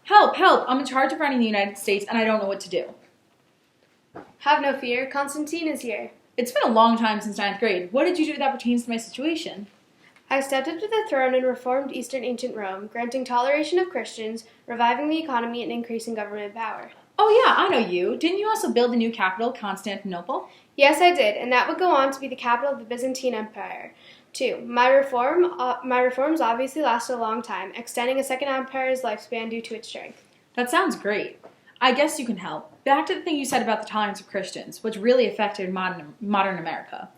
Help, help! I'm in charge of running the United States and I don't know what to do. Have no fear, Constantine is here. It's been a long time since ninth grade. What did you do that pertains to my situation? I stepped up to the throne and reformed Eastern ancient Rome, granting toleration of Christians, reviving the economy, and increasing government power. Oh yeah, I know you. Didn't you also build a new capital, Constantinople? Yes, I did, and that would go on to be the capital of the Byzantine Empire, too. My reforms obviously lasted a long time, extending a second empire's lifespan due to its strength. That sounds great. I guess you can help. Back to the thing you said about the tolerance of Christians, which really affected modern America.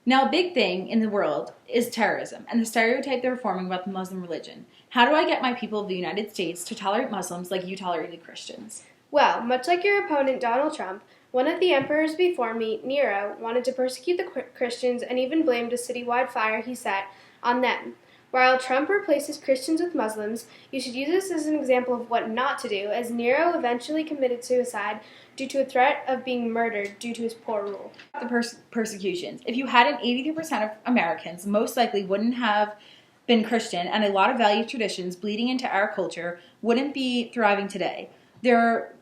Now, a big thing in the world is terrorism and the stereotype they're forming about the Muslim religion. How do I get my people of the United States to tolerate Muslims like you tolerated Christians? Well, much like your opponent Donald Trump, one of the emperors before me, Nero, wanted to persecute the Christians and even blamed a citywide fire he set on them. While Trump replaces Christians with Muslims, you should use this as an example of what not to do, as Nero eventually committed suicide due to a threat of being murdered due to his poor rule. The persecutions. If you had an 83% of Americans, most likely wouldn't have been Christian, and a lot of value traditions bleeding into our culture wouldn't be thriving today. There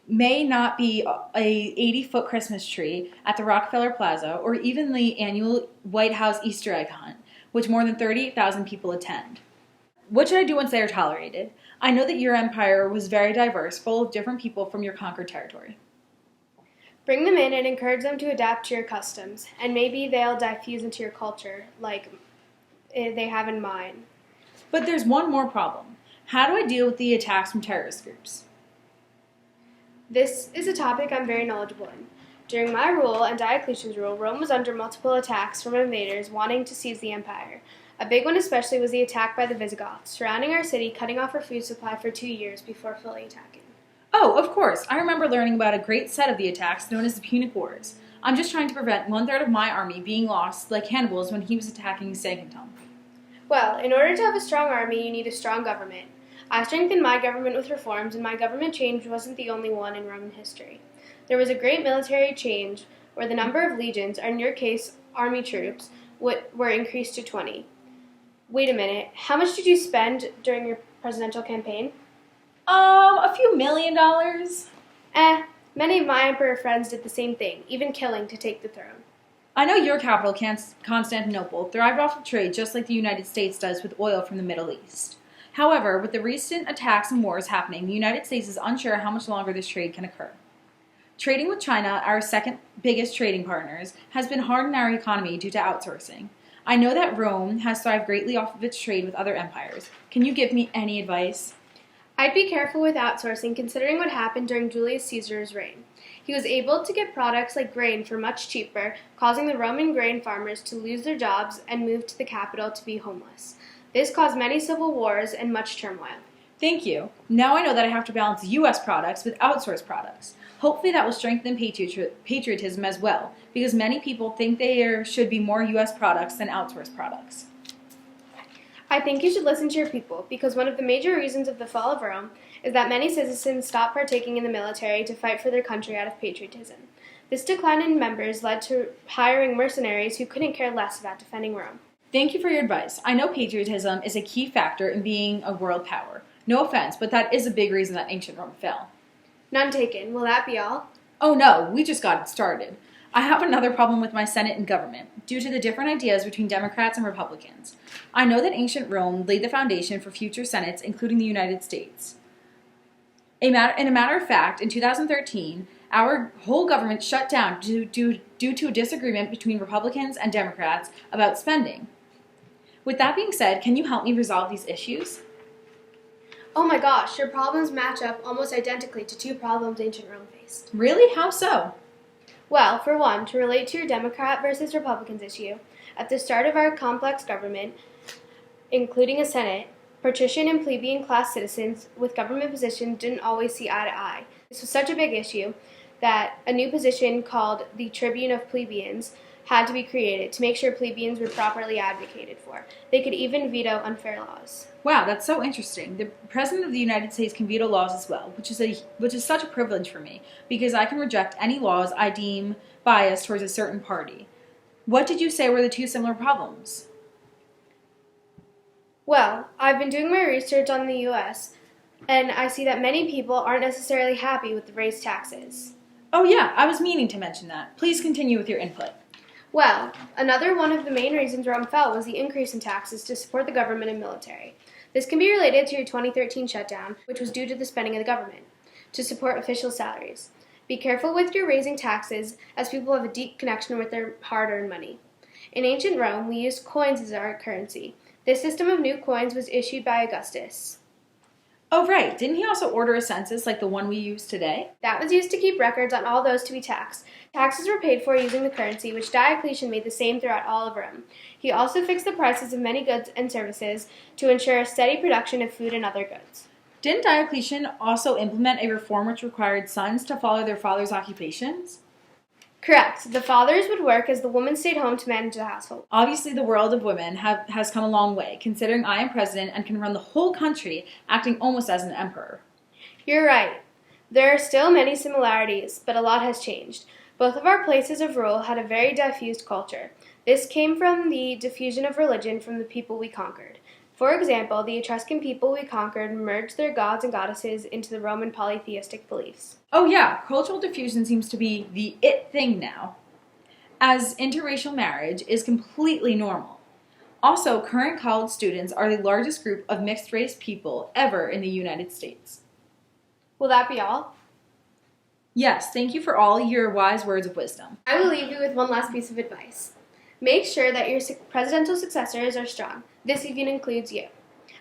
may not be a 80-foot Christmas tree at the Rockefeller Plaza or even the annual White House Easter egg hunt, which more than 38,000 people attend. What should I do once they are tolerated? I know that your empire was very diverse, full of different people from your conquered territory. Bring them in and encourage them to adapt to your customs, and maybe they'll diffuse into your culture, like they have in mine. But there's one more problem. How do I deal with the attacks from terrorist groups? This is a topic I'm very knowledgeable in. During my rule and Diocletian's rule, Rome was under multiple attacks from invaders wanting to seize the empire. A big one especially was the attack by the Visigoths, surrounding our city, cutting off our food supply for 2 years before fully attacking. Oh, of course. I remember learning about a great set of the attacks known as the Punic Wars. I'm just trying to prevent 1/3 of my army being lost like Hannibal's when he was attacking Saguntum. Well, in order to have a strong army, you need a strong government. I strengthened my government with reforms, and my government change wasn't the only one in Roman history. There was a great military change where the number of legions, or in your case, army troops, were increased to 20. Wait a minute, how much did you spend during your presidential campaign? A few $1 million. Many of my emperor friends did the same thing, even killing to take the throne. I know your capital, Constantinople, thrived off of trade just like the United States does with oil from the Middle East. However, with the recent attacks and wars happening, the United States is unsure how much longer this trade can occur. Trading with China, our second biggest trading partners, has been hard in our economy due to outsourcing. I know that Rome has thrived greatly off of its trade with other empires. Can you give me any advice? I'd be careful with outsourcing considering what happened during Julius Caesar's reign. He was able to get products like grain for much cheaper, causing the Roman grain farmers to lose their jobs and move to the capital to be homeless. This caused many civil wars and much turmoil. Thank you. Now I know that I have to balance U.S. products with outsourced products. Hopefully that will strengthen patriotism as well, because many people think there should be more U.S. products than outsourced products. I think you should listen to your people, because one of the major reasons of the fall of Rome is that many citizens stopped partaking in the military to fight for their country out of patriotism. This decline in members led to hiring mercenaries who couldn't care less about defending Rome. Thank you for your advice. I know patriotism is a key factor in being a world power. No offense, but that is a big reason that ancient Rome fell. None taken. Will that be all? Oh no, we just got it started. I have another problem with my Senate and government, due to the different ideas between Democrats and Republicans. I know that ancient Rome laid the foundation for future Senates, including the United States. In a matter of fact, in 2013, our whole government shut down due to a disagreement between Republicans and Democrats about spending. With that being said, can you help me resolve these issues? Oh my gosh, your problems match up almost identically to 2 problems ancient Rome faced. Really? How so? Well, for one, to relate to your Democrat versus Republicans issue, at the start of our complex government, including a Senate, patrician and plebeian class citizens with government positions didn't always see eye to eye. This was such a big issue that a new position called the Tribune of Plebeians had to be created to make sure plebeians were properly advocated for. They could even veto unfair laws. Wow, that's so interesting. The President of the United States can veto laws as well, which is such a privilege for me, because I can reject any laws I deem biased towards a certain party. What did you say were the 2 similar problems? Well, I've been doing my research on the U.S. And I see that many people aren't necessarily happy with the raised taxes. Oh yeah, I was meaning to mention that. Please continue with your input. Well, another one of the main reasons Rome fell was the increase in taxes to support the government and military. This can be related to your 2013 shutdown, which was due to the spending of the government to support official salaries. Be careful with your raising taxes, as people have a deep connection with their hard-earned money. In ancient Rome, we used coins as our currency. This system of new coins was issued by Augustus. Oh right, didn't he also order a census like the one we use today? That was used to keep records on all those to be taxed. Taxes were paid for using the currency, which Diocletian made the same throughout all of Rome. He also fixed the prices of many goods and services to ensure a steady production of food and other goods. Didn't Diocletian also implement a reform which required sons to follow their father's occupations? Correct. The fathers would work as the women stayed home to manage the household. Obviously, the world of women has come a long way, considering I am president and can run the whole country, acting almost as an emperor. You're right. There are still many similarities, but a lot has changed. Both of our places of rule had a very diffused culture. This came from the diffusion of religion from the people we conquered. For example, the Etruscan people we conquered merged their gods and goddesses into the Roman polytheistic beliefs. Oh yeah, cultural diffusion seems to be the it thing now, as interracial marriage is completely normal. Also, current college students are the largest group of mixed-race people ever in the United States. Will that be all? Yes, thank you for all your wise words of wisdom. I will leave you with one last piece of advice. Make sure that your presidential successors are strong. This even includes you.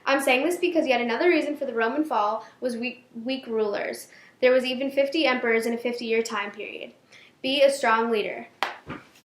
I'm saying this because yet another reason for the Roman fall was weak rulers. There was even 50 emperors in a 50-year time period. Be a strong leader.